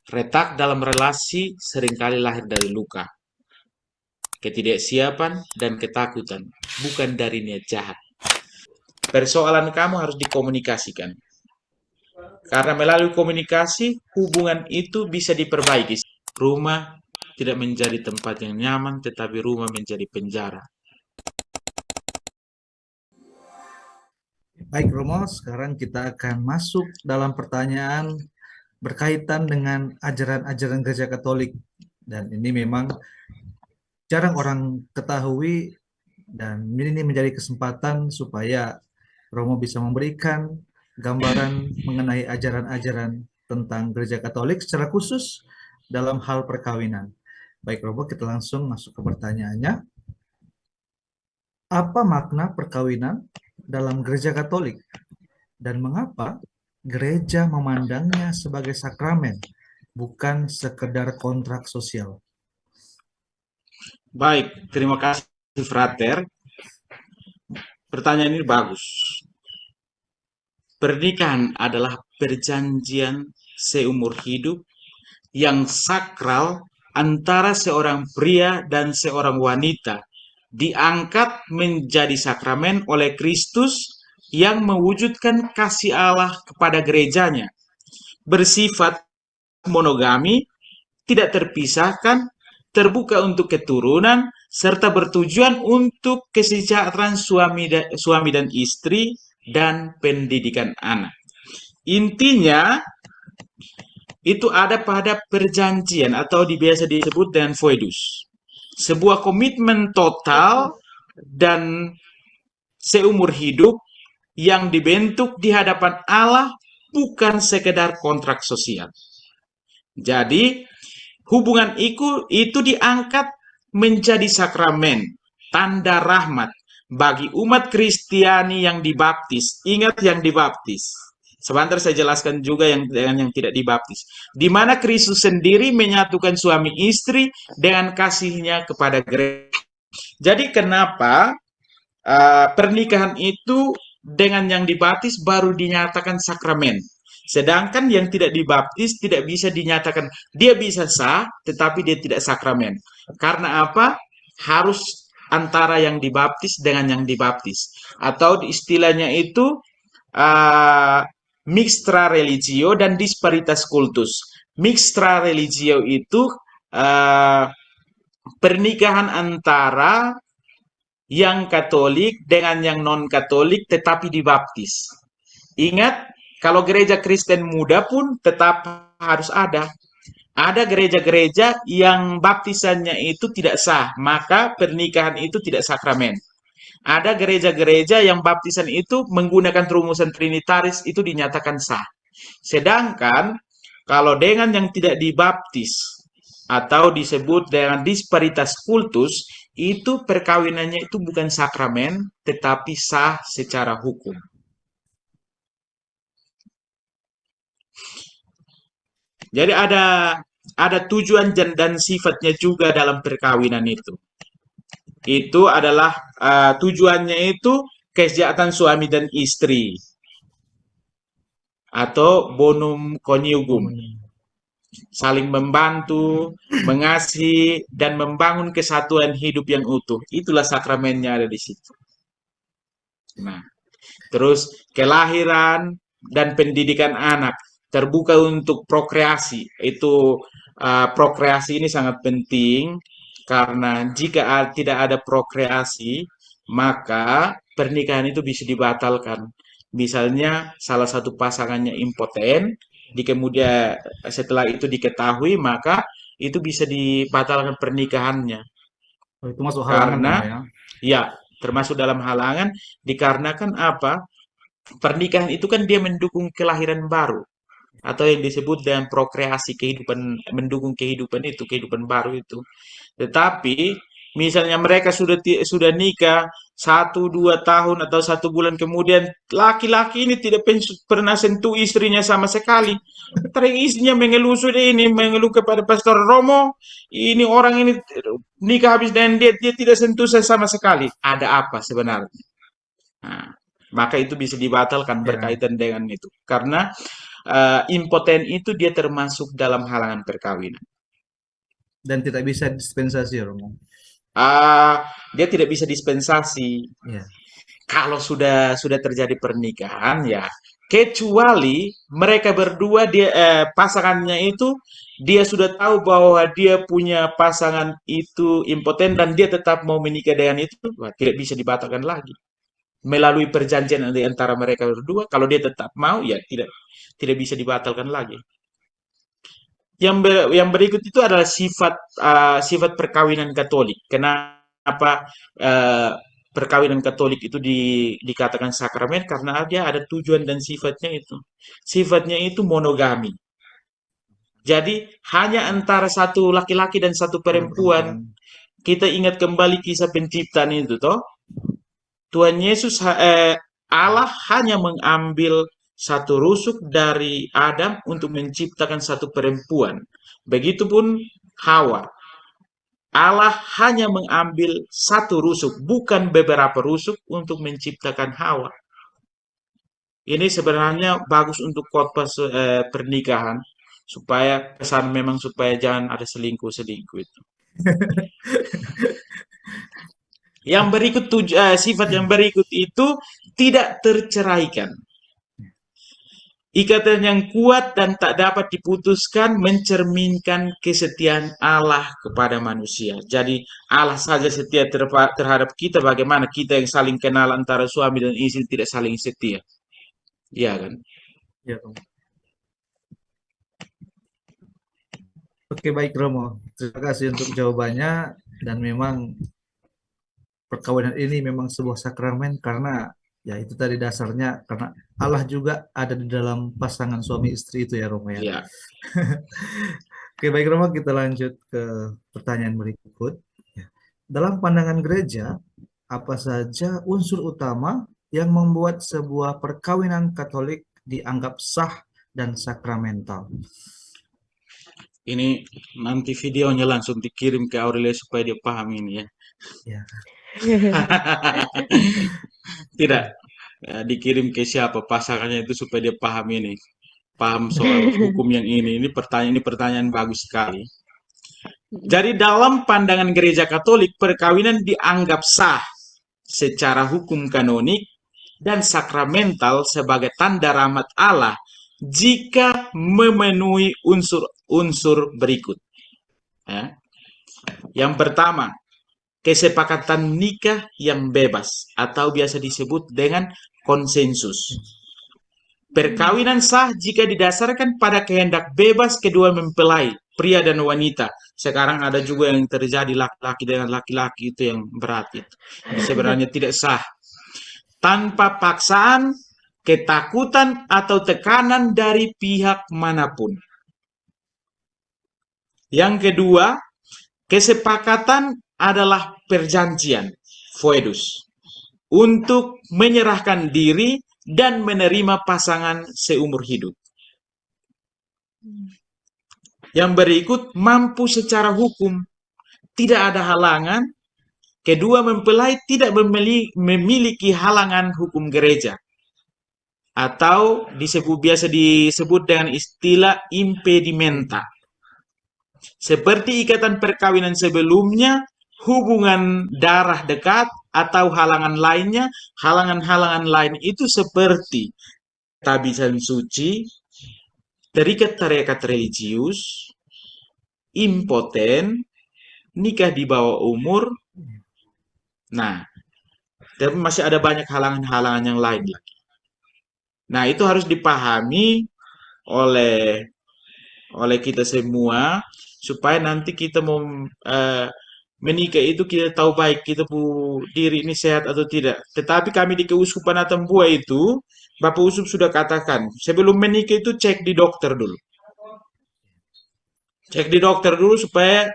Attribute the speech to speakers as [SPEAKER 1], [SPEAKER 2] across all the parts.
[SPEAKER 1] Retak dalam relasi seringkali lahir dari luka, ketidaksiapan, dan ketakutan, bukan dari niat jahat. Persoalan kamu harus dikomunikasikan. Karena melalui komunikasi, hubungan itu bisa diperbaiki. Rumah tidak menjadi tempat yang nyaman, tetapi rumah menjadi penjara.
[SPEAKER 2] Baik Romo, sekarang kita akan masuk dalam pertanyaan berkaitan dengan ajaran-ajaran Gereja Katolik. Dan ini memang jarang orang ketahui dan ini menjadi kesempatan supaya Romo bisa memberikan gambaran mengenai ajaran-ajaran tentang Gereja Katolik secara khusus dalam hal perkawinan. Baik Romo, kita langsung masuk ke pertanyaannya. Apa makna perkawinan dalam Gereja Katolik dan mengapa gereja memandangnya sebagai sakramen, bukan sekedar kontrak sosial?
[SPEAKER 1] Baik, terima kasih Frater. Pertanyaan ini bagus. Pernikahan adalah perjanjian seumur hidup yang sakral antara seorang pria dan seorang wanita, diangkat menjadi sakramen oleh Kristus yang mewujudkan kasih Allah kepada gerejanya. Bersifat monogami, tidak terpisahkan, terbuka untuk keturunan, serta bertujuan untuk kesejahteraan suami dan istri dan pendidikan anak. Intinya, itu ada pada perjanjian atau biasa disebut dengan foedus. Sebuah komitmen total dan seumur hidup yang dibentuk di hadapan Allah, bukan sekedar kontrak sosial. Jadi, hubungan itu diangkat menjadi sakramen, tanda rahmat bagi umat Kristiani yang dibaptis. Ingat yang dibaptis. Sebentar saya jelaskan juga yang dengan yang tidak dibaptis. Di mana Kristus sendiri menyatukan suami istri dengan kasihnya kepada gereja. Jadi kenapa pernikahan itu dengan yang dibaptis baru dinyatakan sakramen. Sedangkan yang tidak dibaptis tidak bisa dinyatakan, dia bisa sah, tetapi dia tidak sakramen. Karena apa? Harus antara yang dibaptis dengan yang dibaptis. Atau istilahnya itu uh, mixtra religio dan disparitas kultus. Mixtra religio itu uh, pernikahan antara yang Katolik dengan yang non-Katolik tetapi dibaptis. Ingat, kalau gereja Kristen muda pun tetap harus ada. Ada gereja-gereja yang baptisannya itu tidak sah, maka pernikahan itu tidak sakramen. Ada gereja-gereja yang baptisan itu menggunakan rumusan trinitaris itu dinyatakan sah. Sedangkan kalau dengan yang tidak dibaptis atau disebut dengan disparitas kultus, itu perkawinannya itu bukan sakramen, tetapi sah secara hukum. Jadi ada tujuan dan sifatnya juga dalam perkawinan itu. Itu adalah tujuannya itu kesejahteraan suami dan istri atau bonum coniugum, saling membantu, mengasihi, dan membangun kesatuan hidup yang utuh. Itulah sakramennya ada di situ. Nah, terus kelahiran dan pendidikan anak terbuka untuk prokreasi. Itu prokreasi ini sangat penting karena jika tidak ada prokreasi, maka pernikahan itu bisa dibatalkan. Misalnya salah satu pasangannya impoten, di kemudian setelah itu diketahui, maka itu bisa dibatalkan pernikahannya.
[SPEAKER 2] Oh, itu masuk halangan ya,
[SPEAKER 1] Karena
[SPEAKER 2] Mbak ya?
[SPEAKER 1] ya termasuk dalam halangan dikarenakan apa? Pernikahan itu kan dia mendukung kelahiran baru atau yang disebut dengan prokreasi, kehidupan, mendukung kehidupan itu, kehidupan baru itu. Tetapi misalnya mereka sudah nikah 1 2 tahun atau 1 bulan kemudian laki-laki ini tidak pernah sentuh istrinya sama sekali. Terus istrinya mengeluh sudah ini mengeluh kepada Pastor Romo, ini orang ini nikah habis dan dia tidak sentuh saya sama sekali. Ada apa sebenarnya? Nah, maka itu bisa dibatalkan
[SPEAKER 2] Ya,
[SPEAKER 1] berkaitan dengan itu. Karena impoten itu dia termasuk dalam halangan perkawinan.
[SPEAKER 2] Dan tidak bisa dispensasi, Romo.
[SPEAKER 1] Dia tidak bisa dispensasi
[SPEAKER 2] Ya.
[SPEAKER 1] kalau sudah terjadi pernikahan, ya, kecuali mereka berdua, dia pasangannya itu, dia sudah tahu bahwa dia punya pasangan itu impoten dan dia tetap mau menikah dengan itu, wah, tidak bisa dibatalkan lagi melalui perjanjian di antara mereka berdua. Kalau dia tetap mau, ya tidak tidak bisa dibatalkan lagi. Yang berikut itu adalah sifat perkawinan Katolik. Kenapa eh, perkawinan Katolik itu dikatakan sakramen? Karena dia ada tujuan dan sifatnya itu. Sifatnya itu monogami. Jadi hanya antara satu laki-laki dan satu perempuan. Kita ingat kembali kisah penciptaan itu, toh. Tuhan Yesus, Allah hanya mengambil satu rusuk dari Adam untuk menciptakan satu perempuan. Begitupun Hawa. Allah hanya mengambil satu rusuk, bukan beberapa rusuk untuk menciptakan Hawa. Ini sebenarnya bagus untuk khotbah pernikahan, supaya kesan memang supaya jangan ada selingkuh-selingkuh itu. Yang berikut sifat yang berikut itu tidak terceraikan. Ikatan yang kuat dan tak dapat diputuskan mencerminkan kesetiaan Allah kepada manusia. Jadi Allah saja setia terhadap kita, bagaimana kita yang saling kenal antara suami dan istri tidak saling setia. Iya kan?
[SPEAKER 2] Ya, Romo. Oke, baik Romo. Terima kasih untuk jawabannya. Dan memang perkawinan ini memang sebuah sakramen karena ya itu tadi dasarnya karena Allah juga ada di dalam pasangan suami istri itu ya, Romo ya.
[SPEAKER 1] Iya.
[SPEAKER 2] Oke, baik Romo, kita lanjut ke pertanyaan berikut. Ya. Dalam pandangan gereja, apa saja unsur utama yang membuat sebuah perkawinan Katolik dianggap sah dan sakramental?
[SPEAKER 1] Ini nanti videonya langsung dikirim ke Aurelia supaya dia paham ini ya.
[SPEAKER 2] Ya.
[SPEAKER 1] Tidak, dikirim ke siapa pasangannya itu supaya dia paham ini. Paham soal hukum yang ini. Ini pertanyaan bagus sekali. Jadi dalam pandangan gereja Katolik, perkawinan dianggap sah secara hukum kanonik dan sakramental sebagai tanda rahmat Allah jika memenuhi unsur-unsur berikut. Ya. Yang pertama, kesepakatan nikah yang bebas atau biasa disebut dengan konsensus. Perkawinan sah jika didasarkan pada kehendak bebas kedua mempelai, pria dan wanita. Sekarang ada juga yang terjadi laki-laki dengan laki-laki, itu yang berat itu. Sebenarnya tidak sah. Tanpa paksaan, ketakutan atau tekanan dari pihak manapun. Yang kedua, kesepakatan adalah perjanjian, foedus, untuk menyerahkan diri dan menerima pasangan seumur hidup. Yang berikut, mampu secara hukum, tidak ada halangan, kedua mempelai tidak memiliki halangan hukum gereja, atau biasa disebut dengan istilah impedimenta. Seperti ikatan perkawinan sebelumnya, hubungan darah dekat, atau halangan lainnya. Halangan-halangan lain itu seperti tabisan suci, terikat religius, impoten, nikah di bawah umur. Nah, tapi masih ada banyak halangan-halangan yang lain lagi. Nah, itu harus dipahami oleh kita semua supaya nanti kita mau menikah itu kita tahu baik kita pu diri ini sehat atau tidak. Tetapi kami di Keuskupan Atambua itu, Bapak Uskup sudah katakan, sebelum menikah itu cek di dokter dulu. Cek di dokter dulu supaya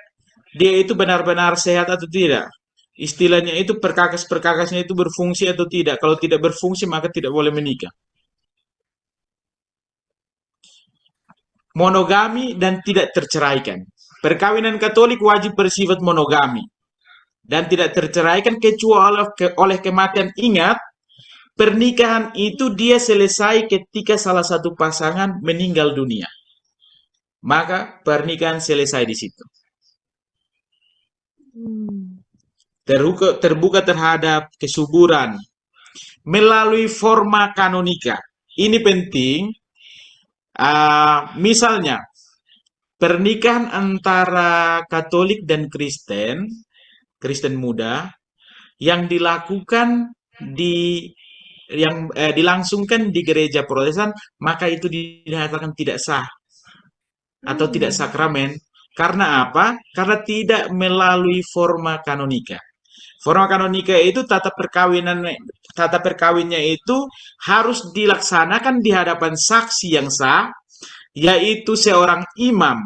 [SPEAKER 1] dia itu benar-benar sehat atau tidak. Istilahnya itu perkakas-perkakasnya itu berfungsi atau tidak. Kalau tidak berfungsi maka tidak boleh menikah. Monogami dan tidak terceraikan. Perkawinan Katolik wajib bersifat monogami dan tidak terceraikan kecuali oleh kematian. Ingat, pernikahan itu dia selesai ketika salah satu pasangan meninggal dunia. Maka pernikahan selesai di situ.
[SPEAKER 3] Hmm.
[SPEAKER 1] Terbuka terhadap kesuburan melalui forma kanonika. Ini penting. Misalnya, pernikahan antara Katolik dan Kristen, Kristen muda, yang dilakukan dilangsungkan di gereja Protestan, maka itu dinyatakan tidak sah atau tidak sakramen. Karena apa? Karena tidak melalui forma kanonika. Forma kanonika itu tata perkawinnya itu harus dilaksanakan di hadapan saksi yang sah, yaitu seorang imam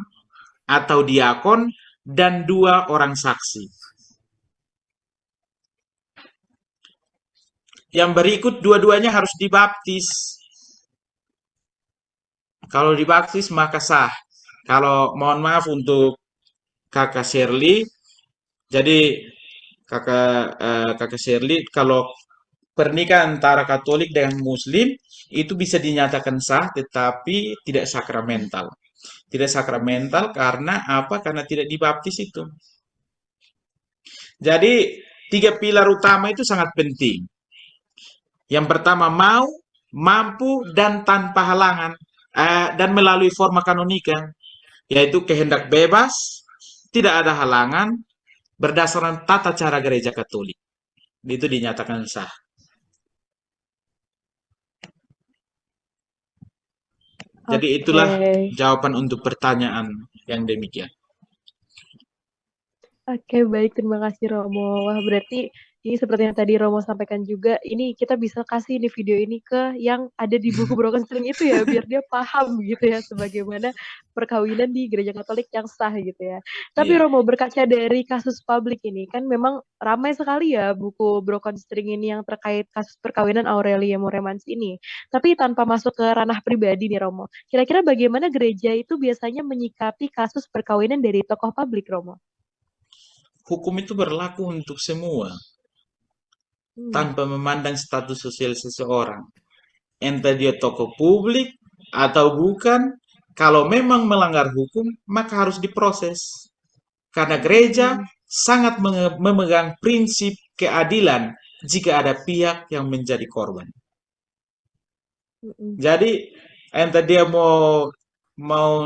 [SPEAKER 1] atau diakon dan 2 orang saksi. Yang berikut dua-duanya harus dibaptis. Kalau dibaptis maka sah. Kalau mohon maaf untuk kakak Shirley, jadi kakak Shirley, kalau pernikahan antara Katolik dengan Muslim itu bisa dinyatakan sah, tetapi tidak sakramental. Tidak sakramental karena apa? Karena tidak dibaptis itu. Jadi 3 pilar utama itu sangat penting. Yang pertama mau, mampu, dan tanpa halangan. Dan melalui forma kanonika, yaitu kehendak bebas, tidak ada halangan, berdasarkan tata cara gereja Katolik. Itu dinyatakan sah. Jadi itulah jawaban untuk pertanyaan yang demikian.
[SPEAKER 3] Oke, baik. Terima kasih, Romo. Wah, berarti ini seperti yang tadi Romo sampaikan juga, ini kita bisa kasih nih video ini ke yang ada di buku Broken String itu ya, biar dia paham gitu ya, sebagaimana perkawinan di gereja Katolik yang sah gitu ya. Tapi
[SPEAKER 1] Iya.
[SPEAKER 3] Romo, berkaca dari kasus publik ini, kan memang ramai sekali ya buku Broken String ini yang terkait kasus perkawinan Aurelia Moremans ini. Tapi tanpa masuk ke ranah pribadi nih, Romo, kira-kira bagaimana gereja itu biasanya menyikapi kasus perkawinan dari tokoh publik, Romo?
[SPEAKER 1] Hukum itu berlaku untuk semua, tanpa memandang status sosial seseorang. Entah dia tokoh publik atau bukan, kalau memang melanggar hukum, maka harus diproses. Karena gereja sangat memegang prinsip keadilan jika ada pihak yang menjadi korban. Jadi, entah dia mau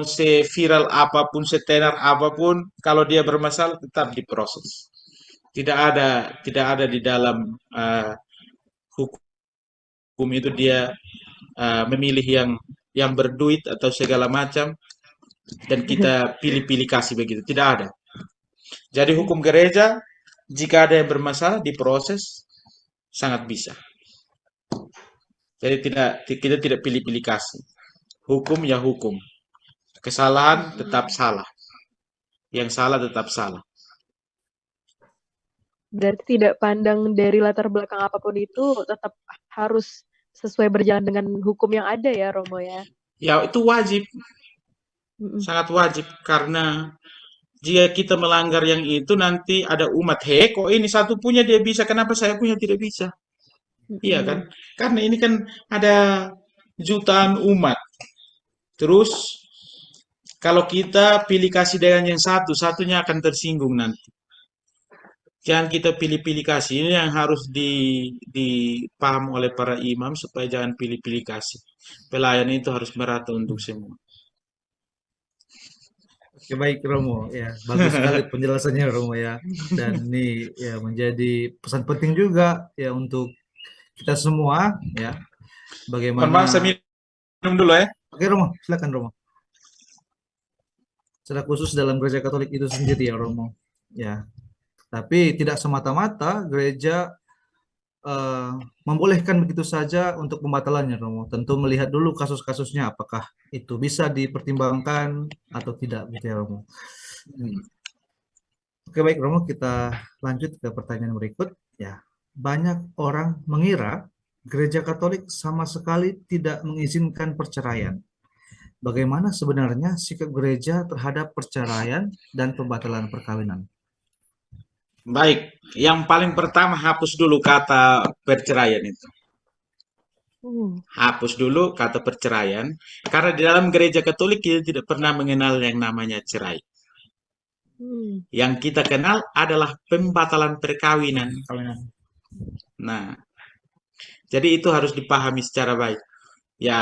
[SPEAKER 1] seviral apapun, setenar apapun, kalau dia bermasalah tetap diproses. Tidak ada di dalam hukum itu dia memilih yang berduit atau segala macam dan kita pilih-pilih kasih begitu. Tidak ada. Jadi hukum gereja jika ada yang bermasalah diproses sangat bisa. Jadi kita tidak pilih-pilih kasih. Hukum ya hukum. Kesalahan tetap salah. Yang salah tetap salah.
[SPEAKER 3] Berarti tidak pandang dari latar belakang apapun itu tetap harus sesuai berjalan dengan hukum yang ada ya, Romo ya?
[SPEAKER 1] Ya itu wajib. Sangat wajib karena jika kita melanggar yang itu nanti ada umat, kok ini satu punya dia bisa, kenapa saya punya tidak bisa? Iya kan? Karena ini kan ada jutaan umat. Terus kalau kita pilih kasih dengan yang satu, satunya akan tersinggung nanti. Jangan kita pilih-pilih kasih. Ini yang harus dipaham oleh para imam supaya jangan pilih-pilih kasih. Pelayan itu harus merata untuk semua.
[SPEAKER 2] Oke, baik Romo, ya bagus sekali penjelasannya Romo ya. Dan ini ya menjadi pesan penting juga ya untuk kita semua ya. Bagaimana?
[SPEAKER 1] Saya minum dulu ya.
[SPEAKER 2] Oke Romo, silakan Romo. Secara khusus dalam gereja Katolik itu sendiri ya Romo. Ya, tapi tidak semata-mata gereja membolehkan begitu saja untuk pembatalannya Romo. Tentu melihat dulu kasus-kasusnya apakah itu bisa dipertimbangkan atau tidak gitu ya Romo. Oke baik Romo, kita lanjut ke pertanyaan berikut ya. Banyak orang mengira gereja Katolik sama sekali tidak mengizinkan perceraian. Bagaimana sebenarnya sikap gereja terhadap perceraian dan pembatalan perkawinan?
[SPEAKER 1] Baik, yang paling pertama hapus dulu kata perceraian itu.
[SPEAKER 3] Hmm.
[SPEAKER 1] Hapus dulu kata perceraian, karena di dalam gereja Katolik kita tidak pernah mengenal yang namanya cerai.
[SPEAKER 3] Hmm.
[SPEAKER 1] Yang kita kenal adalah pembatalan perkawinan.
[SPEAKER 2] Kawinan.
[SPEAKER 1] Nah, jadi itu harus dipahami secara baik. Ya,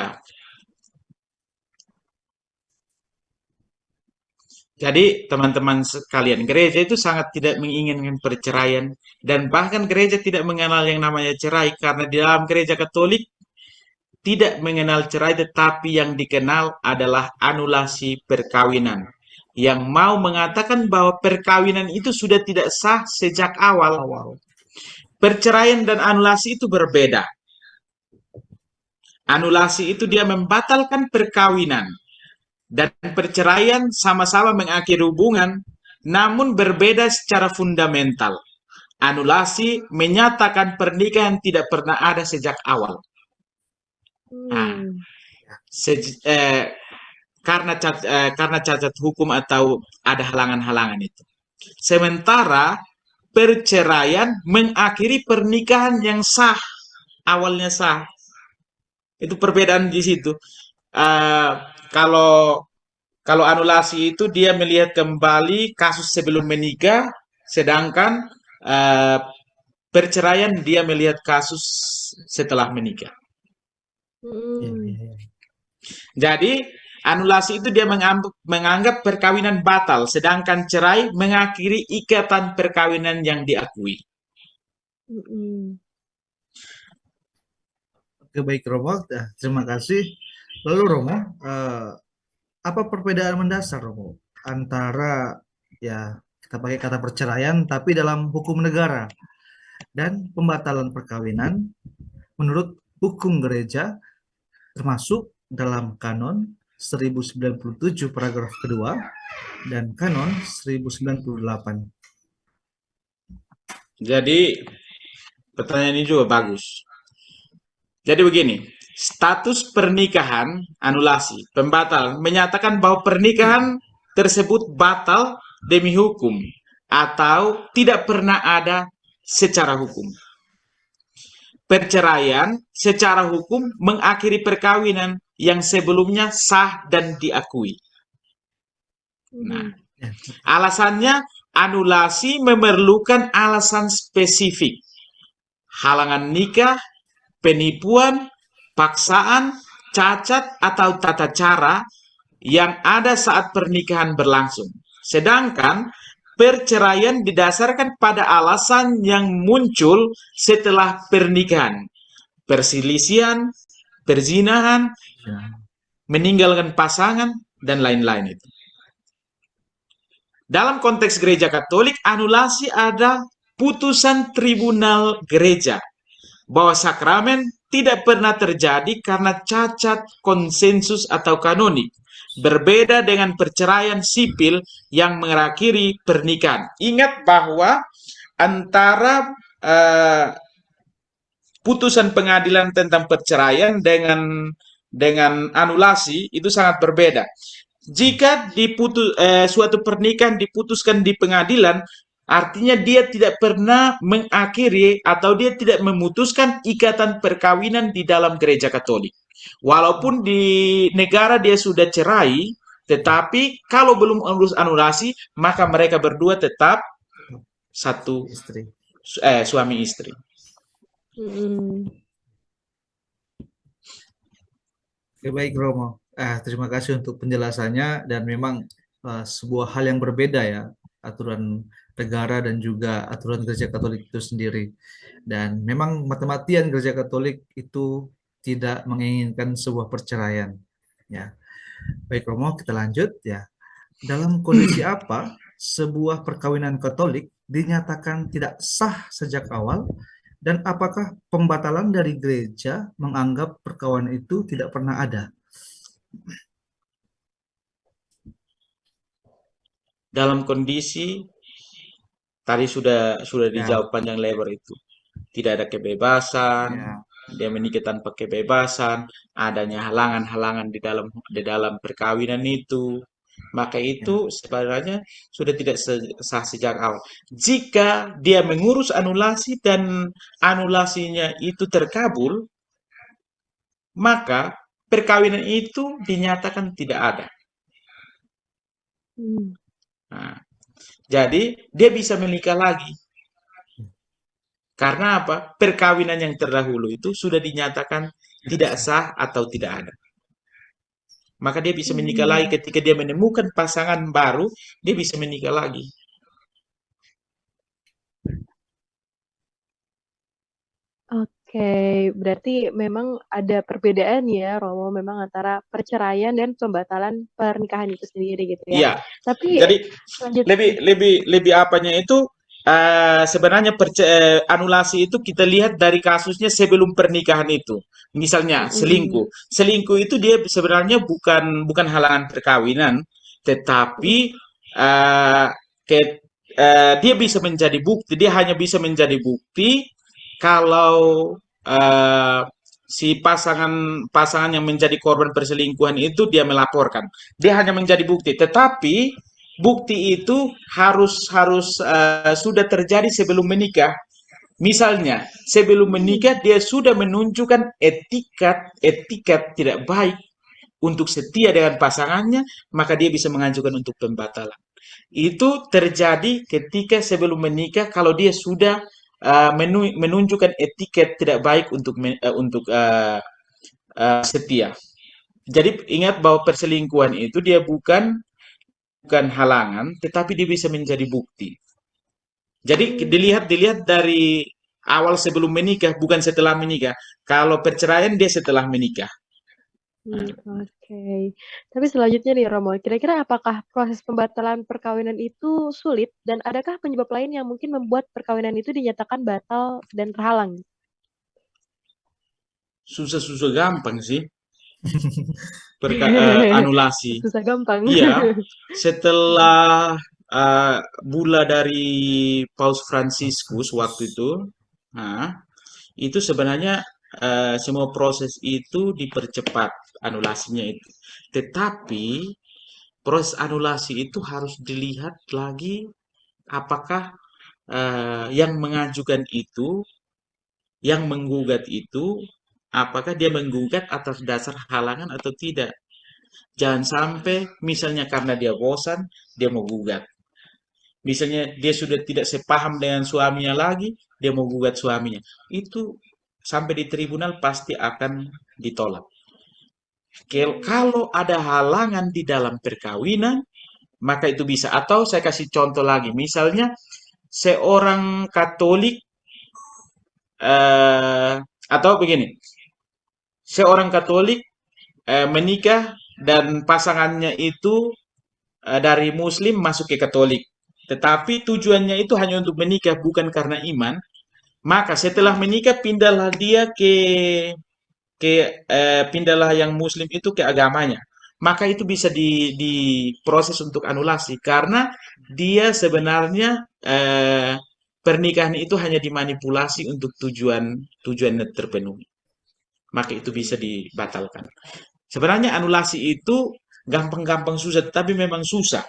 [SPEAKER 1] jadi teman-teman sekalian, gereja itu sangat tidak menginginkan perceraian dan bahkan gereja tidak mengenal yang namanya cerai karena di dalam gereja Katolik tidak mengenal cerai tetapi yang dikenal adalah anulasi perkawinan. Yang mau mengatakan bahwa perkawinan itu sudah tidak sah sejak awal.
[SPEAKER 2] Awal.
[SPEAKER 1] Perceraian dan anulasi itu berbeda. Anulasi itu dia membatalkan perkawinan. Dan perceraian sama-sama mengakhiri hubungan, namun berbeda secara fundamental. Anulasi menyatakan pernikahan tidak pernah ada sejak awal. Nah,
[SPEAKER 3] Hmm.
[SPEAKER 1] karena cacat hukum atau ada halangan-halangan itu. Sementara perceraian mengakhiri pernikahan yang sah, awalnya sah. Itu perbedaan di situ. Eh, kalau Kalau anulasi itu dia melihat kembali kasus sebelum menikah, sedangkan eh, perceraian dia melihat kasus setelah menikah.
[SPEAKER 2] Iya,
[SPEAKER 3] Hmm.
[SPEAKER 2] iya, iya.
[SPEAKER 1] Jadi anulasi itu dia menganggap perkawinan batal, sedangkan cerai mengakhiri ikatan perkawinan yang diakui.
[SPEAKER 3] Hmm.
[SPEAKER 2] Oke, baik Romo. Terima kasih. Lalu Romo, apa perbedaan mendasar Romo antara ya kita pakai kata perceraian tapi dalam hukum negara dan pembatalan perkawinan menurut hukum gereja termasuk dalam kanon 1097 paragraf kedua dan kanon 1098.
[SPEAKER 1] Jadi pertanyaan ini juga bagus. Jadi begini, status pernikahan anulasi, pembatal menyatakan bahwa pernikahan tersebut batal demi hukum atau tidak pernah ada secara hukum. Perceraian secara hukum mengakhiri perkawinan yang sebelumnya sah dan diakui. Nah,
[SPEAKER 3] Hmm.
[SPEAKER 2] Ya,
[SPEAKER 1] alasannya anulasi memerlukan alasan spesifik. Halangan nikah, penipuan, paksaan, cacat, atau tata cara yang ada saat pernikahan berlangsung. Sedangkan perceraian didasarkan pada alasan yang muncul setelah pernikahan. Perselisihan, perzinahan,
[SPEAKER 2] ya.
[SPEAKER 1] meninggalkan pasangan, dan lain-lain itu. Dalam konteks gereja Katolik, anulasi ada putusan tribunal gereja bahwa sakramen tidak pernah terjadi karena cacat konsensus atau kanonik. Berbeda dengan perceraian sipil yang mengakhiri pernikahan. Ingat bahwa antara putusan pengadilan tentang perceraian dengan anulasi itu sangat berbeda. Jika suatu pernikahan diputuskan di pengadilan, artinya dia tidak pernah mengakhiri atau dia tidak memutuskan ikatan perkawinan di dalam gereja Katolik. Walaupun di negara dia sudah cerai, tetapi kalau belum urus anulasi, maka mereka berdua tetap satu
[SPEAKER 2] Istri.
[SPEAKER 1] suami istri.
[SPEAKER 3] Hmm.
[SPEAKER 2] Oke, baik Romo. Terima kasih untuk penjelasannya dan memang sebuah hal yang berbeda ya aturan negara dan juga aturan gereja Katolik itu sendiri. Dan memang mati-matian gereja Katolik itu tidak menginginkan sebuah perceraian. Ya, baik Romo, kita lanjut ya. Dalam kondisi apa sebuah perkawinan Katolik dinyatakan tidak sah sejak awal dan apakah pembatalan dari gereja menganggap perkawinan itu tidak pernah ada?
[SPEAKER 1] Dalam kondisi tadi sudah
[SPEAKER 2] Ya,
[SPEAKER 1] dijawab panjang lebar itu. Tidak ada kebebasan,
[SPEAKER 2] ya,
[SPEAKER 1] dia menikah tanpa kebebasan, adanya halangan-halangan di dalam perkawinan itu. Maka itu
[SPEAKER 2] ya.
[SPEAKER 1] sebenarnya sudah tidak sah sejak awal. Jika dia mengurus anulasi dan anulasinya itu terkabul, maka perkawinan itu dinyatakan tidak ada.
[SPEAKER 3] Hmm.
[SPEAKER 1] Nah, jadi dia bisa menikah lagi. Karena apa? Perkawinan yang terdahulu itu sudah dinyatakan tidak sah atau tidak ada. Maka dia bisa menikah lagi
[SPEAKER 3] Hmm.
[SPEAKER 1] ketika dia menemukan pasangan baru, dia bisa menikah lagi.
[SPEAKER 3] Oke, berarti memang ada perbedaan ya, Romo, memang antara perceraian dan pembatalan pernikahan itu sendiri gitu ya.
[SPEAKER 1] Iya.
[SPEAKER 3] Tapi
[SPEAKER 1] Jadi lebih
[SPEAKER 3] selanjutnya,
[SPEAKER 1] lebih lebih apanya itu sebenarnya anulasi itu kita lihat dari kasusnya sebelum pernikahan itu. Misalnya selingkuh.
[SPEAKER 3] mm,
[SPEAKER 1] Selingkuh itu dia sebenarnya bukan bukan halangan perkawinan, tetapi eh, ke- dia bisa menjadi bukti. Dia hanya bisa menjadi bukti kalau eh, si pasangan yang menjadi korban perselingkuhan itu dia melaporkan. Dia hanya menjadi bukti, tetapi bukti itu harus harus sudah terjadi sebelum menikah. Misalnya, sebelum menikah dia sudah menunjukkan etikat tidak baik untuk setia dengan pasangannya, maka dia bisa mengajukan untuk pembatalan. Itu terjadi ketika sebelum menikah kalau dia sudah menunjukkan etiket tidak baik untuk setia. Jadi ingat bahwa perselingkuhan itu dia bukan halangan, tetapi dia bisa menjadi bukti. Jadi
[SPEAKER 3] mm,
[SPEAKER 1] dilihat dilihat dari awal sebelum menikah, bukan setelah menikah. Kalau perceraian dia setelah menikah.
[SPEAKER 3] mm, oke. Tapi selanjutnya nih, Romo, kira-kira apakah proses pembatalan perkawinan itu sulit dan adakah penyebab lain yang mungkin membuat perkawinan itu dinyatakan batal dan terhalang?
[SPEAKER 1] Susah-susah gampang sih anulasi.
[SPEAKER 3] Susah gampang.
[SPEAKER 1] Iya, setelah bula dari Paus Fransiskus waktu itu, nah, itu sebenarnya semua proses itu dipercepat anulasinya itu. Tetapi proses anulasi itu harus dilihat lagi apakah yang mengajukan itu, yang menggugat itu, apakah dia menggugat atas dasar halangan atau tidak. Jangan sampai misalnya karena dia bosan, dia mau gugat. Misalnya dia sudah tidak sepaham dengan suaminya lagi, dia mau gugat suaminya. Itu sampai di tribunal pasti akan ditolak. Kalau ada halangan di dalam perkawinan, maka itu bisa. Atau saya kasih contoh lagi, misalnya seorang Katolik eh, atau begini, seorang Katolik menikah dan pasangannya itu dari Muslim masuk ke Katolik. Tetapi tujuannya itu hanya untuk menikah, bukan karena iman. Maka setelah menikah pindahlah dia pindahlah yang Muslim itu ke agamanya. Maka itu bisa diproses untuk anulasi karena dia sebenarnya pernikahan itu hanya dimanipulasi untuk tujuan tujuan terpenuhi. Maka itu bisa dibatalkan. Sebenarnya anulasi itu gampang-gampang susah, tapi memang susah.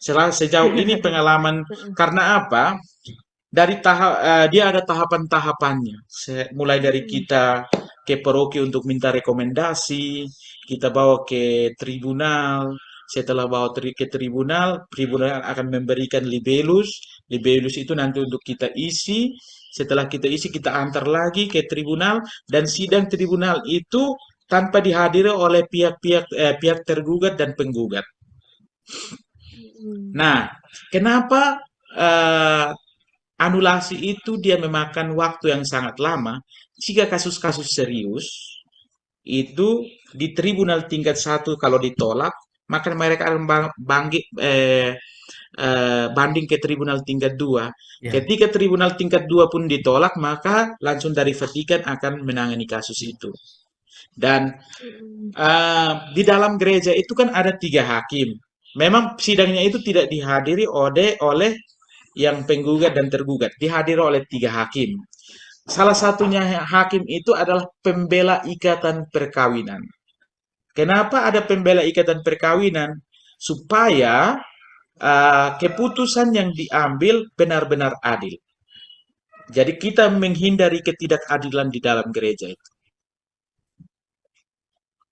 [SPEAKER 1] Sejauh ini pengalaman karena apa? Dari dia ada tahapan-tahapannya. Mulai dari kita ke paroki untuk minta rekomendasi, kita bawa ke tribunal. Setelah bawa ke tribunal, tribunal akan memberikan libelus. Libelus itu nanti untuk kita isi. Setelah kita isi, kita antar lagi ke tribunal dan sidang tribunal itu tanpa dihadiri oleh pihak tergugat dan penggugat.
[SPEAKER 3] Mm,
[SPEAKER 1] Nah, kenapa eh, anulasi itu dia memakan waktu yang sangat lama? Jika kasus-kasus serius itu di tribunal tingkat satu kalau ditolak, maka mereka akan banding ke tribunal tingkat dua.
[SPEAKER 2] Ya,
[SPEAKER 1] Ketika tribunal tingkat dua pun ditolak, maka langsung dari Vatikan akan menangani kasus itu. Dan
[SPEAKER 3] mm,
[SPEAKER 1] di dalam gereja itu kan ada tiga hakim. Memang sidangnya itu tidak dihadiri oleh yang penggugat dan tergugat, dihadiri oleh tiga hakim. Salah satunya hakim itu adalah pembela ikatan perkawinan. Kenapa ada pembela ikatan perkawinan? Supaya keputusan yang diambil benar-benar adil. Jadi kita menghindari ketidakadilan di dalam gereja itu.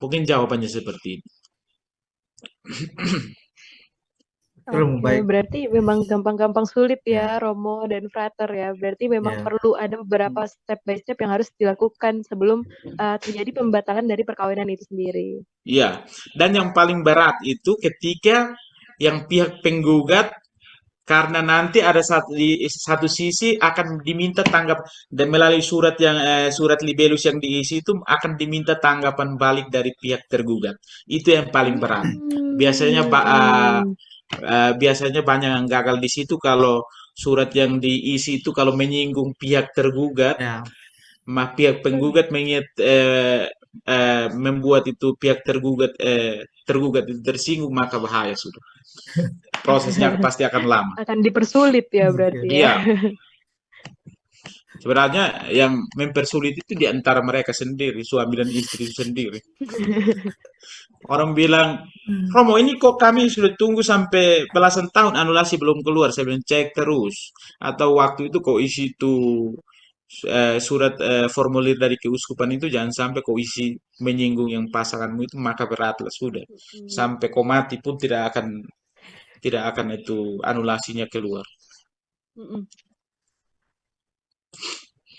[SPEAKER 1] Mungkin jawabannya seperti ini.
[SPEAKER 2] Romo,
[SPEAKER 3] Oke,
[SPEAKER 2] baik.
[SPEAKER 3] berarti memang gampang-gampang sulit
[SPEAKER 2] Ya,
[SPEAKER 3] ya, Romo dan Frater ya. Berarti memang
[SPEAKER 2] ya,
[SPEAKER 3] perlu ada beberapa step by step yang harus dilakukan sebelum terjadi pembatalan dari perkawinan itu sendiri.
[SPEAKER 1] Iya, dan yang paling berat itu ketika yang pihak penggugat, karena nanti ada di satu sisi akan diminta tanggap, dan melalui surat yang surat libelus yang diisi itu akan diminta tanggapan balik dari pihak tergugat. Itu yang paling berat. Biasanya
[SPEAKER 3] Hmm.
[SPEAKER 1] biasanya banyak yang gagal di situ kalau surat yang diisi itu kalau menyinggung pihak tergugat,
[SPEAKER 2] ya.
[SPEAKER 1] pihak penggugat membuat itu pihak tergugat itu tersinggung, maka bahaya sudah. Prosesnya pasti akan lama.
[SPEAKER 3] Akan dipersulit ya
[SPEAKER 2] Oke.
[SPEAKER 3] berarti ya.
[SPEAKER 1] Iya, sebenarnya yang mempersulit itu di antara mereka sendiri, suami dan istri itu sendiri. Orang bilang, Romo, ini kok kami sudah tunggu sampai belasan tahun anulasi belum keluar. Saya bilang, cek terus. Atau waktu itu kau isi itu surat formulir dari keuskupan itu, jangan sampai kau isi menyinggung yang pasanganmu itu, maka beratlah sudah. Sampai kau mati pun tidak akan itu anulasinya keluar.
[SPEAKER 3] Mm-mm.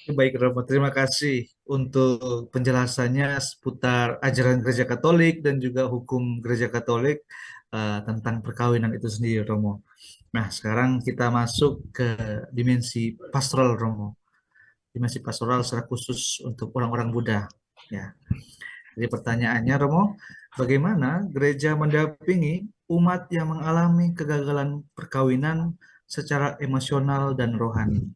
[SPEAKER 2] Baik, Romo. Terima kasih untuk penjelasannya seputar ajaran Gereja Katolik dan juga hukum Gereja Katolik tentang perkawinan itu sendiri, Romo. Nah, sekarang kita masuk ke dimensi pastoral, Romo. Dimensi pastoral secara khusus untuk orang-orang Buddha. Ya. Jadi pertanyaannya, Romo, bagaimana gereja mendampingi umat yang mengalami kegagalan perkawinan secara emosional dan rohani?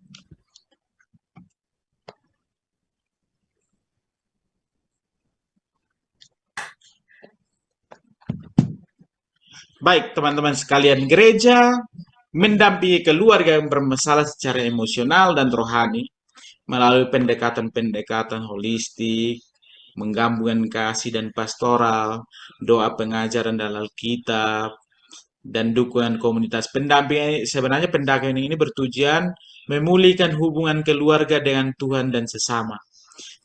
[SPEAKER 1] Baik, teman-teman sekalian, gereja mendampingi keluarga yang bermasalah secara emosional dan rohani melalui pendekatan-pendekatan holistik, menggabungkan kasih dan pastoral, doa pengajaran dalam Alkitab, dan dukungan komunitas. Pendampingan, sebenarnya pendampingan ini bertujuan memulihkan hubungan keluarga dengan Tuhan dan sesama,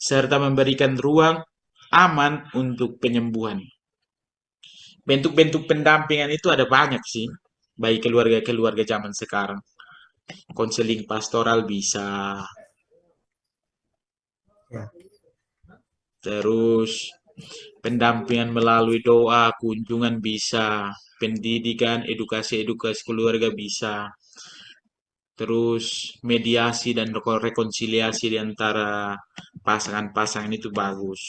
[SPEAKER 1] serta memberikan ruang aman untuk penyembuhan. Bentuk-bentuk pendampingan itu ada banyak sih, bagi keluarga-keluarga zaman sekarang. Konseling pastoral bisa,
[SPEAKER 2] Ya.
[SPEAKER 1] terus pendampingan melalui doa, kunjungan bisa, pendidikan, edukasi-edukasi keluarga bisa, terus mediasi dan rekonsiliasi di antara pasangan-pasangan itu bagus.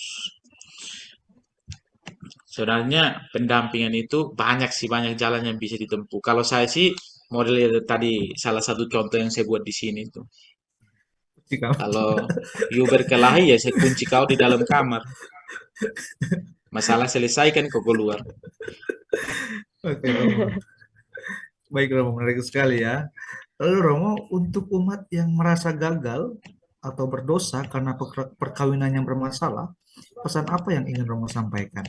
[SPEAKER 1] Sebenarnya pendampingan itu banyak sih, banyak jalan yang bisa ditempuh. Kalau saya sih model tadi salah satu contoh yang saya buat di sini itu.
[SPEAKER 2] Jika
[SPEAKER 1] Kalau you berkelahi ya saya kunci kau di dalam kamar. Masalah selesaikan kau keluar.
[SPEAKER 2] Oke, Romo. Baik, Romo, menarik sekali ya. Lalu, Romo, untuk umat yang merasa gagal atau berdosa karena perkawinan yang bermasalah, pesan apa yang ingin Romo sampaikan?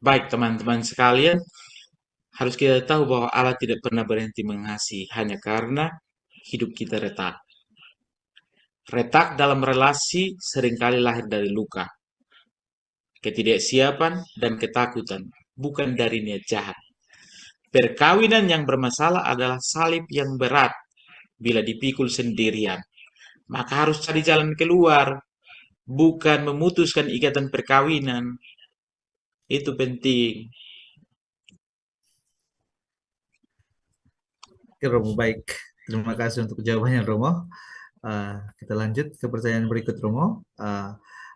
[SPEAKER 1] Baik teman-teman sekalian, harus kita tahu bahwa Allah tidak pernah berhenti mengasihi hanya karena hidup kita retak. Retak dalam relasi seringkali lahir dari luka, ketidaksiapan, dan ketakutan, bukan dari niat jahat. Perkawinan yang bermasalah adalah salib yang berat bila dipikul sendirian. Maka harus cari jalan keluar, bukan memutuskan ikatan perkawinan. Itu penting.
[SPEAKER 2] Oke, Romo, baik. Terima kasih untuk jawabannya, Romo. Kita lanjut ke pertanyaan berikut, Romo.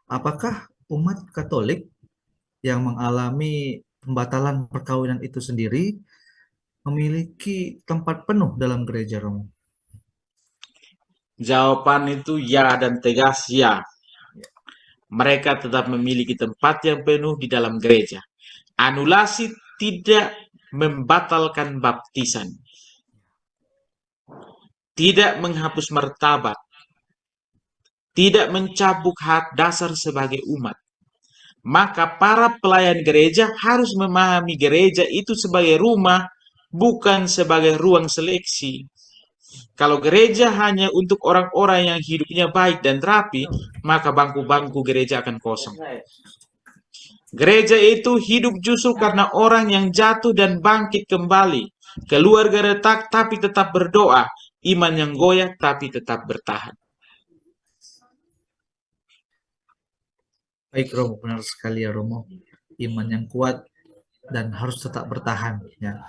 [SPEAKER 2] Apakah umat Katolik yang mengalami pembatalan perkawinan itu sendiri memiliki tempat penuh dalam gereja, Romo?
[SPEAKER 1] Jawaban itu ya dan tegas ya. Mereka tetap memiliki tempat yang penuh di dalam gereja. Anulasi tidak membatalkan baptisan, tidak menghapus martabat, tidak mencabut hak dasar sebagai umat. Maka para pelayan gereja harus memahami gereja itu sebagai rumah, bukan sebagai ruang seleksi. Kalau gereja hanya untuk orang-orang yang hidupnya baik dan rapi, maka bangku-bangku gereja akan kosong. Gereja itu hidup justru karena orang yang jatuh dan bangkit kembali. Keluarga retak tapi tetap berdoa. Iman yang goyah tapi tetap bertahan.
[SPEAKER 2] Baik Romo, benar sekali ya Romo. Iman yang kuat dan harus tetap bertahan ya.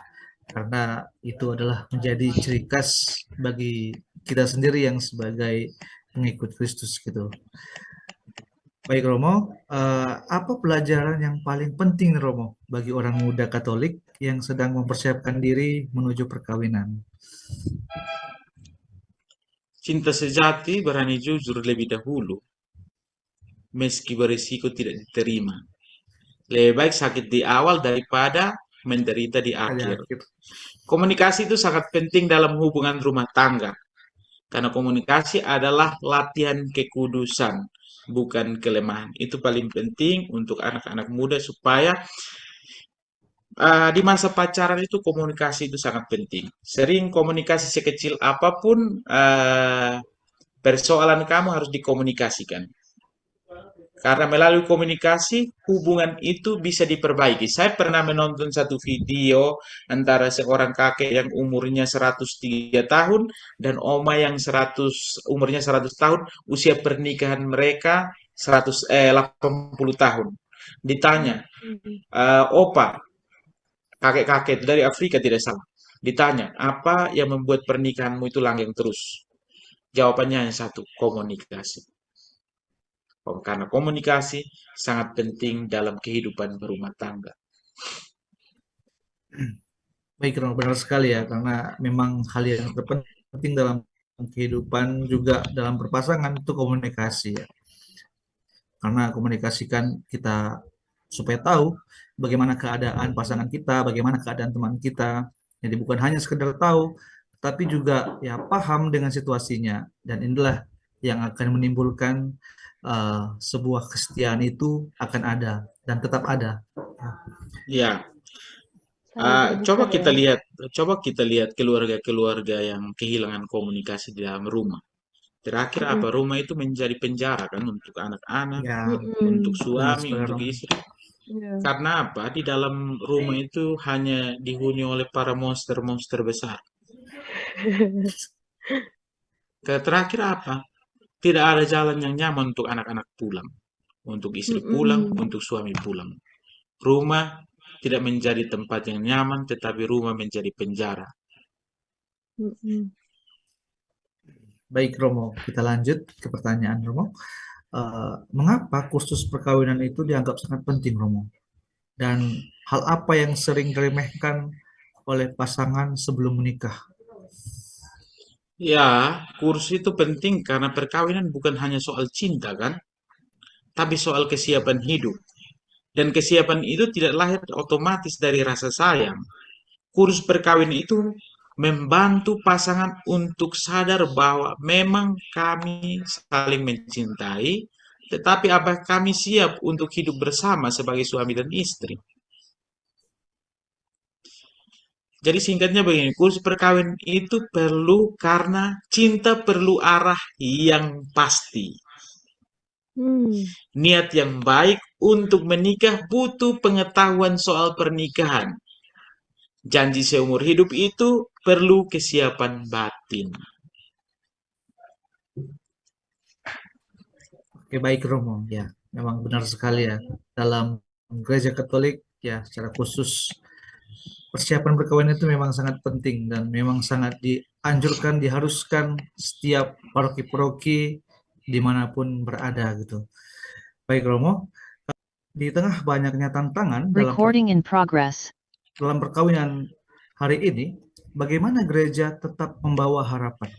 [SPEAKER 2] Karena itu adalah menjadi ciri khas bagi kita sendiri yang sebagai pengikut Kristus gitu. Baik Romo, apa pelajaran yang paling penting Romo bagi orang muda Katolik yang sedang mempersiapkan diri menuju perkawinan?
[SPEAKER 1] Cinta sejati berani jujur lebih dahulu, meski berisiko tidak diterima. Lebih baik sakit di awal daripada menderita di
[SPEAKER 2] Ada
[SPEAKER 1] akhir.
[SPEAKER 2] akhir.
[SPEAKER 1] Komunikasi itu sangat penting dalam hubungan rumah tangga. Karena komunikasi adalah latihan kekudusan, bukan kelemahan. Itu paling penting untuk anak-anak muda supaya di masa pacaran itu komunikasi itu sangat penting. Sering komunikasi sekecil apapun, persoalan kamu harus dikomunikasikan. Karena melalui komunikasi, hubungan itu bisa diperbaiki. Saya pernah menonton satu video antara seorang kakek yang umurnya 103 tahun dan oma yang umurnya 100 tahun, usia pernikahan mereka 80 tahun. Ditanya,
[SPEAKER 3] Hmm.
[SPEAKER 1] opa, kakek-kakek itu dari Afrika tidak salah. Ditanya, apa yang membuat pernikahanmu itu langgeng terus? Jawabannya hanya satu, komunikasi. Karena komunikasi sangat penting dalam kehidupan berumah tangga.
[SPEAKER 2] Baik Romo, benar sekali ya, karena memang hal yang terpenting dalam kehidupan juga dalam berpasangan itu komunikasi ya. Karena komunikasikan kita supaya tahu bagaimana keadaan pasangan kita, bagaimana keadaan teman kita. Jadi bukan hanya sekedar tahu, tapi juga ya paham dengan situasinya. Dan inilah yang akan menimbulkan sebuah kesetiaan itu akan ada dan tetap ada.
[SPEAKER 1] Ya,
[SPEAKER 3] Saling
[SPEAKER 1] coba
[SPEAKER 3] terbuka
[SPEAKER 1] kita
[SPEAKER 3] ya.
[SPEAKER 1] lihat, keluarga-keluarga yang kehilangan komunikasi di dalam rumah. Terakhir apa?
[SPEAKER 3] Mm-mm.
[SPEAKER 1] Rumah itu menjadi penjara kan untuk anak-anak,
[SPEAKER 2] Ya,
[SPEAKER 1] untuk
[SPEAKER 3] Mm-mm.
[SPEAKER 2] benar
[SPEAKER 1] suami,
[SPEAKER 2] sekali
[SPEAKER 1] untuk
[SPEAKER 2] Romo.
[SPEAKER 1] istri.
[SPEAKER 3] Iya.
[SPEAKER 1] Karena apa? Di dalam rumah itu hanya dihuni oleh para monster-monster besar. Terakhir apa? Tidak ada jalan yang nyaman untuk anak-anak pulang, untuk istri pulang,
[SPEAKER 3] Mm-mm.
[SPEAKER 1] untuk suami pulang. Rumah tidak menjadi tempat yang nyaman, tetapi rumah menjadi penjara.
[SPEAKER 3] Mm-mm.
[SPEAKER 2] Baik Romo, kita lanjut ke pertanyaan Romo. Mengapa kursus perkawinan itu dianggap sangat penting Romo? Dan hal apa yang sering diremehkan oleh pasangan sebelum menikah?
[SPEAKER 1] Ya, kursus itu penting karena perkawinan bukan hanya soal cinta kan, tapi soal kesiapan hidup. Dan kesiapan itu tidak lahir otomatis dari rasa sayang. Kursus perkawinan itu membantu pasangan untuk sadar bahwa memang kami saling mencintai, tetapi apakah kami siap untuk hidup bersama sebagai suami dan istri? Jadi singkatnya begini, kursus perkawinan itu perlu karena cinta perlu arah yang pasti.
[SPEAKER 3] Hmm.
[SPEAKER 1] Niat yang baik untuk menikah butuh pengetahuan soal pernikahan. Janji seumur hidup itu perlu kesiapan batin.
[SPEAKER 2] Oke, baik Romo, ya memang benar sekali ya. Dalam gereja Katolik ya secara khusus persiapan perkawinan itu memang sangat penting dan memang sangat dianjurkan, diharuskan setiap paroki-paroki dimanapun berada gitu. Baik Romo, di tengah banyaknya tantangan
[SPEAKER 4] Recording in progress.
[SPEAKER 2] dalam perkawinan hari ini, bagaimana gereja tetap membawa harapan?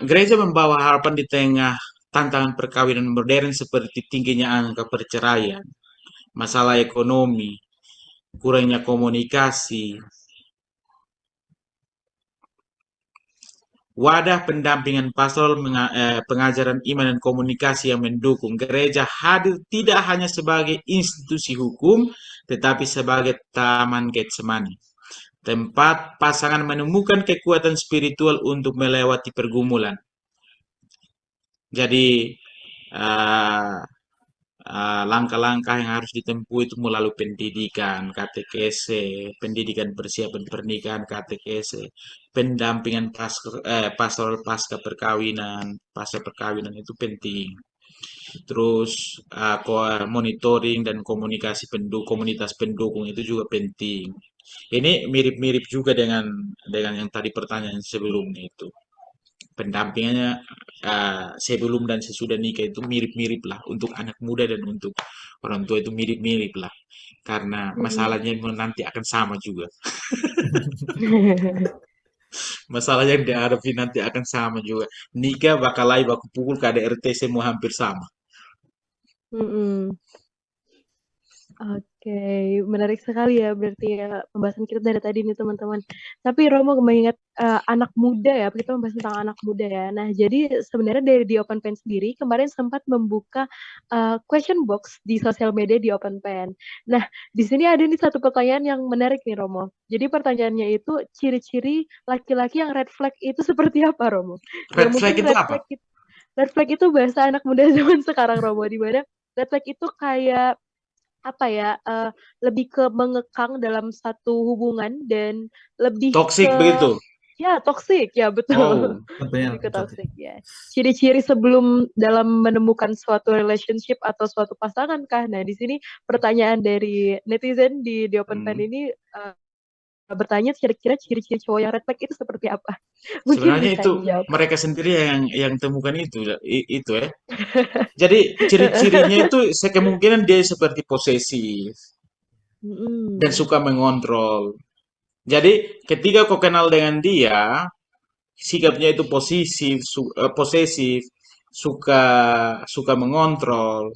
[SPEAKER 1] Gereja membawa harapan di tengah tantangan perkawinan modern seperti tingginya angka perceraian, masalah ekonomi, kurangnya komunikasi. Wadah pendampingan pastoral, pengajaran iman dan komunikasi yang mendukung. Gereja hadir tidak hanya sebagai institusi hukum, tetapi sebagai taman Getsemani. Tempat pasangan menemukan kekuatan spiritual untuk melewati pergumulan. Jadi eh, langkah-langkah yang harus ditempuh itu melalui pendidikan, katekese, pendidikan persiapan pernikahan, katekese, pendampingan pastoral pasca perkawinan, pasca perkawinan itu penting. Terus monitoring dan komunikasi komunitas pendukung itu juga penting. Ini mirip-mirip juga dengan yang tadi pertanyaan sebelumnya itu. Pendampingannya sebelum dan sesudah nikah itu mirip-mirip lah. Untuk anak muda dan untuk orang tua itu mirip-mirip lah. Karena
[SPEAKER 3] Mm-mm.
[SPEAKER 1] masalahnya nanti akan sama juga. Masalah yang dihadapi nanti akan sama juga. Nikah bakal lain baku pukul KDRT semua hampir sama.
[SPEAKER 3] Mm-mm. Oke, menarik sekali ya berarti ya pembahasan kita dari tadi nih teman-teman. Tapi Romo mengingat anak muda ya, kita membahas tentang anak muda ya. Nah, jadi sebenarnya dari di Open Pen sendiri kemarin sempat membuka question box di sosial media di Open Pen. Nah, di sini ada nih satu pertanyaan yang menarik nih Romo. Jadi pertanyaannya itu ciri-ciri laki-laki yang red flag itu seperti apa Romo? Ya
[SPEAKER 1] Red flag
[SPEAKER 3] mungkin
[SPEAKER 1] itu apa?
[SPEAKER 3] red flag itu bahasa anak muda zaman sekarang Romo, di mana red flag itu kayak apa ya, lebih ke mengekang dalam satu hubungan dan lebih
[SPEAKER 1] Toxic
[SPEAKER 3] ke
[SPEAKER 1] begitu.
[SPEAKER 3] ya toxic ya betul.
[SPEAKER 1] Oh,
[SPEAKER 2] Contohnya
[SPEAKER 3] Lebih ke
[SPEAKER 2] contoh.
[SPEAKER 3] toxic ya. Ciri-ciri sebelum dalam menemukan suatu relationship atau suatu pasangan kah? Nah, di sini pertanyaan dari netizen di Open Pen
[SPEAKER 1] hmm.
[SPEAKER 3] ini bertanya kira-kira ciri-ciri cowok yang red flag itu seperti apa? Mungkin
[SPEAKER 1] Sebenarnya
[SPEAKER 3] bisa
[SPEAKER 1] itu
[SPEAKER 3] dijawab.
[SPEAKER 1] mereka sendiri yang temukan itu, itu ya. Jadi ciri-cirinya itu kemungkinan dia seperti posesif dan
[SPEAKER 3] Mm-mm.
[SPEAKER 1] suka mengontrol. Jadi ketika kau kenal dengan dia, sikapnya itu posesif, suka suka mengontrol.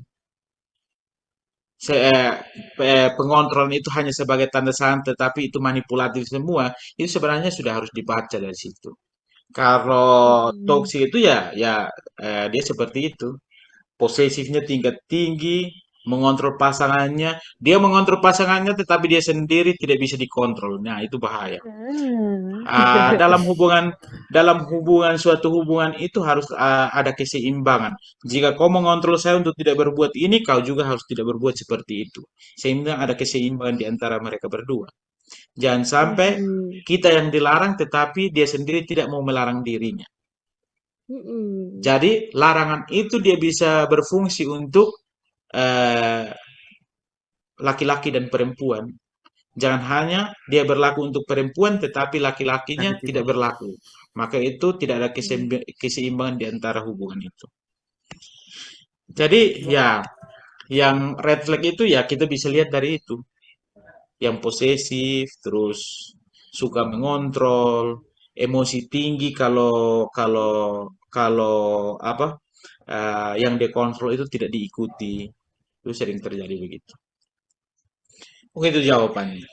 [SPEAKER 1] Pengontrolan itu hanya sebagai tanda santai, tetapi itu manipulatif semua. Itu sebenarnya sudah harus dibaca dari situ. Kalau
[SPEAKER 3] Mm-mm.
[SPEAKER 1] toxic itu ya dia seperti itu. Posesifnya tingkat tinggi, mengontrol pasangannya. Dia mengontrol pasangannya, tetapi dia sendiri tidak bisa dikontrol. Nah, itu bahaya.
[SPEAKER 3] Ah.
[SPEAKER 1] Dalam hubungan suatu hubungan itu harus ada keseimbangan. Jika kau mengontrol saya untuk tidak berbuat ini, kau juga harus tidak berbuat seperti itu. Sehingga ada keseimbangan di antara mereka berdua. Jangan sampai
[SPEAKER 3] Mhm.
[SPEAKER 1] kita yang dilarang, tetapi dia sendiri tidak mau melarang dirinya.
[SPEAKER 3] Mhm.
[SPEAKER 1] Jadi larangan itu dia bisa berfungsi untuk eh, laki-laki dan perempuan. Jangan hanya dia berlaku untuk perempuan, tetapi laki-lakinya
[SPEAKER 2] Tapi
[SPEAKER 1] tidak
[SPEAKER 2] tidak.
[SPEAKER 1] berlaku. Maka itu tidak ada
[SPEAKER 3] Mhm.
[SPEAKER 1] keseimbangan di antara hubungan itu. Jadi ya, yang red flag itu ya kita bisa lihat dari itu. Yang posesif, terus suka mengontrol, emosi tinggi kalau kalau kalau apa yang dikontrol itu tidak diikuti. Itu sering terjadi begitu. Mungkin itu jawabannya.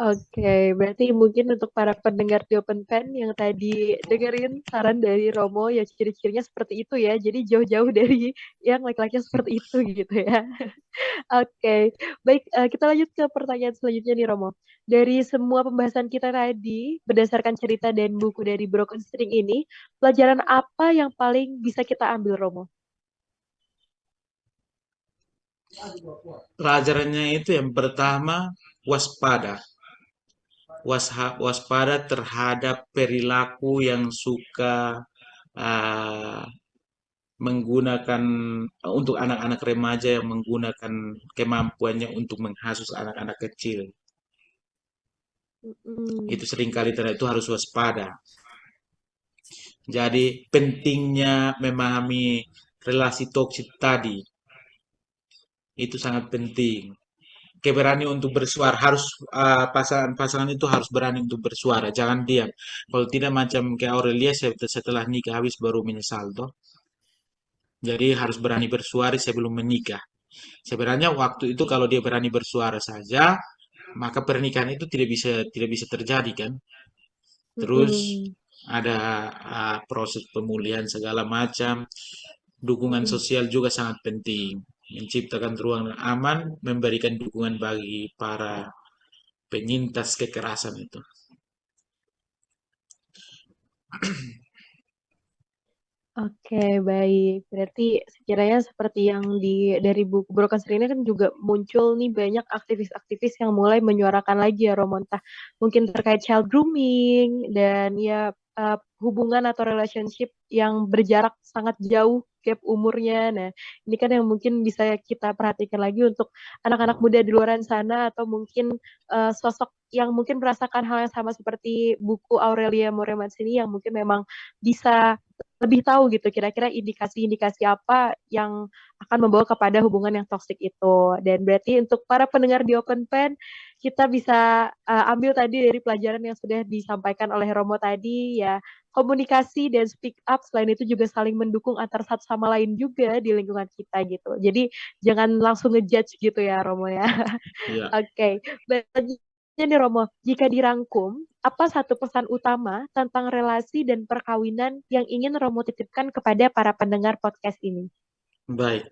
[SPEAKER 3] Oke, berarti mungkin untuk para pendengar di Open Pen yang tadi dengerin saran dari Romo ya ciri-cirinya seperti itu ya. Jadi jauh-jauh dari yang laki-laki seperti itu gitu ya. Oke, baik kita lanjut ke pertanyaan selanjutnya nih Romo. Dari semua pembahasan kita tadi, berdasarkan cerita dan buku dari Broken String ini, pelajaran apa yang paling bisa kita ambil Romo?
[SPEAKER 1] Pelajarannya itu yang pertama waspada. Waspada terhadap perilaku yang suka ah, menggunakan untuk anak-anak remaja yang menggunakan kemampuannya untuk menghasut anak-anak kecil.
[SPEAKER 3] Mm-mm.
[SPEAKER 1] Itu seringkali itu harus waspada. Jadi pentingnya memahami relasi toksik tadi itu sangat penting. Keberanian untuk bersuara harus pasangan-pasangan itu harus berani untuk bersuara, jangan diam. Kalau tidak macam kayak Aurelia setelah nikah habis baru menyesal toh. Jadi harus berani bersuara sebelum menikah. Sebenarnya waktu itu kalau dia berani bersuara saja, maka pernikahan itu tidak bisa terjadi kan. Terus
[SPEAKER 3] Mm-mm.
[SPEAKER 1] ada proses pemulihan segala macam. Dukungan
[SPEAKER 3] Mm-mm.
[SPEAKER 1] sosial juga sangat penting. Menciptakan ruang yang aman, memberikan dukungan bagi para penyintas kekerasan itu.
[SPEAKER 3] Oke, baik. Berarti sekiranya seperti yang dari buku Broken String ini kan juga muncul nih banyak aktivis-aktivis yang mulai menyuarakan lagi ya Romo, entah mungkin terkait child grooming dan ya hubungan atau relationship yang berjarak sangat jauh gap umurnya. Nah, ini kan yang mungkin bisa kita perhatikan lagi untuk anak-anak muda di luar sana atau mungkin sosok yang mungkin merasakan hal yang sama seperti buku Aurelia Moreman ini yang mungkin memang bisa lebih tahu gitu kira-kira indikasi-indikasi apa yang akan membawa kepada hubungan yang toksik itu. Dan berarti untuk para pendengar di Open Pen, kita bisa ambil tadi dari pelajaran yang sudah disampaikan oleh Romo tadi ya, komunikasi dan speak up selain itu juga saling mendukung antar satu sama lain juga di lingkungan kita gitu. Jadi jangan langsung ngejudge gitu ya Romo ya.
[SPEAKER 1] Ya,
[SPEAKER 3] Oke, bagi nih Romo, jika dirangkum, apa satu pesan utama tentang relasi dan perkawinan yang ingin Romo titipkan kepada para pendengar podcast ini?
[SPEAKER 1] baik.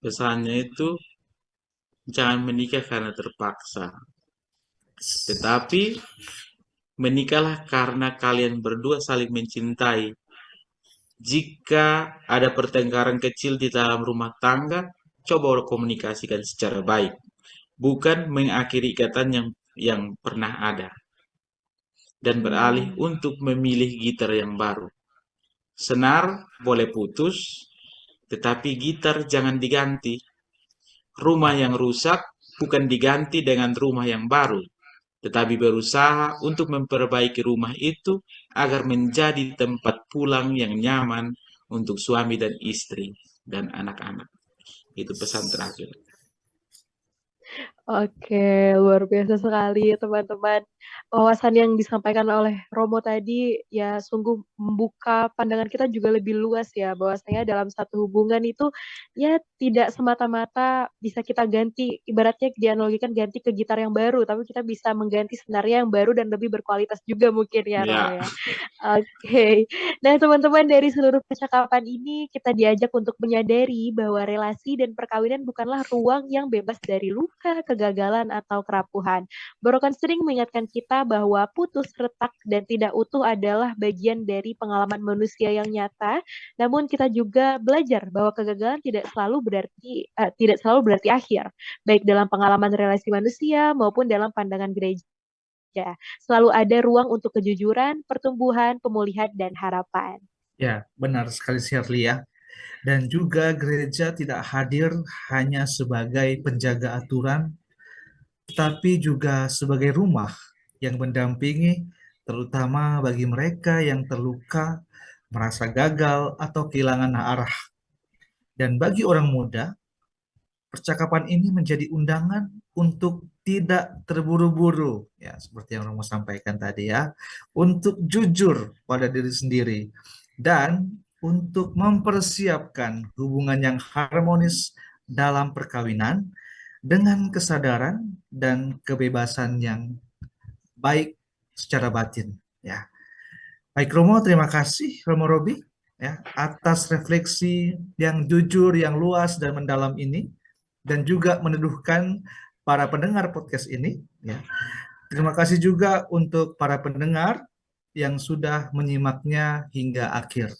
[SPEAKER 1] Pesannya itu jangan menikah karena terpaksa, tetapi menikahlah karena kalian berdua saling mencintai. Jika ada pertengkaran kecil di dalam rumah tangga, coba komunikasikan secara baik, bukan mengakhiri ikatan yang pernah ada, dan beralih untuk memilih gitar yang baru. Senar boleh putus, tetapi gitar jangan diganti. Rumah yang rusak bukan diganti dengan rumah yang baru, tetapi berusaha untuk memperbaiki rumah itu agar menjadi tempat pulang yang nyaman untuk suami dan istri dan anak-anak. Itu pesan terakhir.
[SPEAKER 3] Oke, luar biasa sekali teman-teman. Wawasan yang disampaikan oleh Romo tadi ya sungguh membuka pandangan kita juga lebih luas ya, bahwasanya dalam satu hubungan itu ya tidak semata-mata bisa kita ganti, ibaratnya dianalogikan ganti ke gitar yang baru, tapi kita bisa mengganti sebenarnya yang baru dan lebih berkualitas juga mungkin ya Romo
[SPEAKER 1] Ya,
[SPEAKER 3] ya. Oke. Nah, teman-teman dari seluruh percakapan ini kita diajak untuk menyadari bahwa relasi dan perkawinan bukanlah ruang yang bebas dari luka, kegagalan, atau kerapuhan. Broken String mengingatkan kita bahwa putus, retak, dan tidak utuh adalah bagian dari pengalaman manusia yang nyata. Namun kita juga belajar bahwa kegagalan tidak selalu berarti akhir, baik dalam pengalaman relasi manusia maupun dalam pandangan gereja. Selalu ada ruang untuk kejujuran, pertumbuhan, pemulihan, dan harapan.
[SPEAKER 2] Ya, benar sekali Shirley ya. Dan juga gereja tidak hadir hanya sebagai penjaga aturan, tetapi juga sebagai rumah yang mendampingi, terutama bagi mereka yang terluka, merasa gagal, atau kehilangan arah. Dan bagi orang muda, percakapan ini menjadi undangan untuk tidak terburu-buru, ya seperti yang Romo sampaikan tadi ya, untuk jujur pada diri sendiri dan untuk mempersiapkan hubungan yang harmonis dalam perkawinan dengan kesadaran dan kebebasan yang baik secara batin. Ya, baik Romo, terima kasih Romo Robi ya atas refleksi yang jujur, yang luas dan mendalam ini, dan juga meneduhkan para pendengar podcast ini. Ya, terima kasih juga untuk para pendengar yang sudah menyimaknya hingga akhir.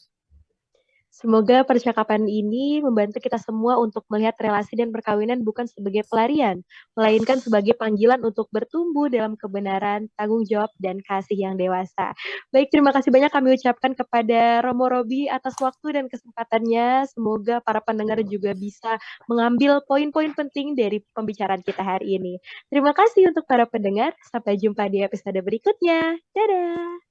[SPEAKER 3] Semoga percakapan ini membantu kita semua untuk melihat relasi dan perkawinan bukan sebagai pelarian, melainkan sebagai panggilan untuk bertumbuh dalam kebenaran, tanggung jawab, dan kasih yang dewasa. Baik, terima kasih banyak kami ucapkan kepada Romo Robi atas waktu dan kesempatannya. Semoga para pendengar juga bisa mengambil poin-poin penting dari pembicaraan kita hari ini. Terima kasih untuk para pendengar. Sampai jumpa di episode berikutnya. Dadah!